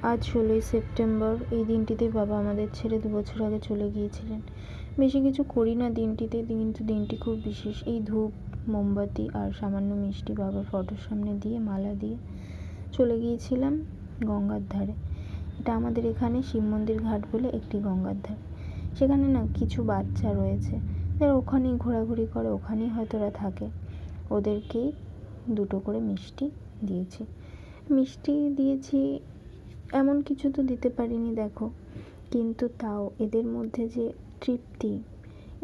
আজ 16ই সেপ্টেম্বর। এই দিনটিতে বাবা আমাদের ছেড়ে 2 বছর আগে চলে গিয়েছিলেন। বেশি কিছু করি না দিনটিতে, কিন্তু দিনটি খুব বিশেষ। এই ধূপ, মোমবাতি আর সামান্য মিষ্টি বাবার ফটোর সামনে দিয়ে মালা দিয়ে চলে গিয়েছিলাম গঙ্গার ধারে। এটা আমাদের এখানে শিব মন্দির ঘাট বলে একটি গঙ্গার ধারে। সেখানে না কিছু বাচ্চা রয়েছে যারা ওখানেই ঘোরাঘুরি করে, ওখানেই হয়তো ওরা থাকে। ওদেরকেই 2টো করে মিষ্টি দিয়েছি। মিষ্টি দিয়েছি, এমন কিছু তো দিতে পারিনি দেখো, কিন্তু তাও এদের মধ্যে যে তৃপ্তি,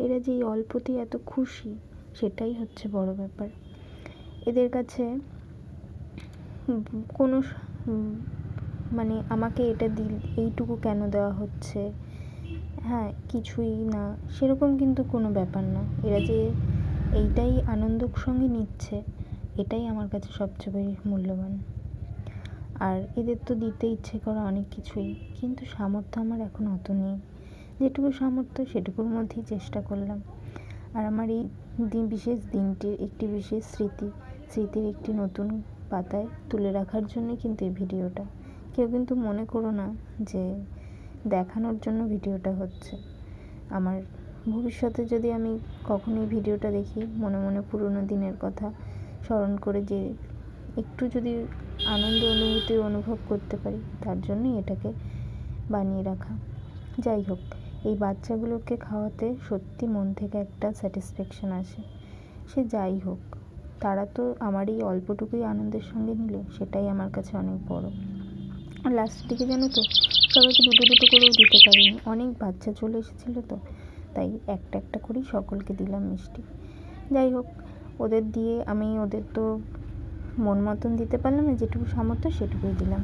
এরা যে এই অল্পতেই এত খুশি, সেটাই হচ্ছে বড় ব্যাপার। এদের কাছে কোনো মানে আমাকে এটা এইটুকু কেন দেওয়া হচ্ছে, হ্যাঁ কিছুই না, সেরকম কিন্তু কোনো ব্যাপার না। এরা যে এইটাই আনন্দের সঙ্গে নিচ্ছে, এটাই আমার কাছে সবচেয়ে বেশি মূল্যবান। আর এদের তো দিতে ইচ্ছে করে অনেক কিছুই, কিন্তু সামর্থ্য আমার এখন অত নেই। যেটুকু সামর্থ্য সেটুকুর মধ্যেই চেষ্টা করলাম। আর আমার এই বিশেষ দিনটির একটি বিশেষ স্মৃতির একটি নতুন পাতায় তুলে রাখার জন্য কিন্তু এই ভিডিওটা। কেউ কিন্তু মনে করো না যে দেখানোর জন্য ভিডিওটা হচ্ছে। আমার ভবিষ্যতে যদি আমি কখনো এই ভিডিওটা দেখি, মনে মনে পুরোনো দিনের কথা স্মরণ করে যে একটু যদি আনন্দ অনুভূতি অনুভব করতে পারি, তার জন্যই এটাকে বানিয়ে রাখা। যাই হোক, এই বাচ্চাগুলোকে খাওয়াতে সত্যি মন থেকে একটা স্যাটিসফ্যাকশান আসে। সে যাই হোক, তারা তো আমার এই অল্পটুকুই আনন্দের সঙ্গে নিল, সেটাই আমার কাছে অনেক বড়। আর লাস্টের দিকে জানো তো, সবাইকে 2টো করেও দিতে পারিনি, অনেক বাচ্চা চলে এসেছিলো তো, তাই একটা করেই সকলকে দিলাম মিষ্টি। যাই হোক, ওদের দিয়ে আমি ওদের তো মন মতন দিতে পারলাম না, যেটুকু সামর্থ্য সেটুকুই দিলাম।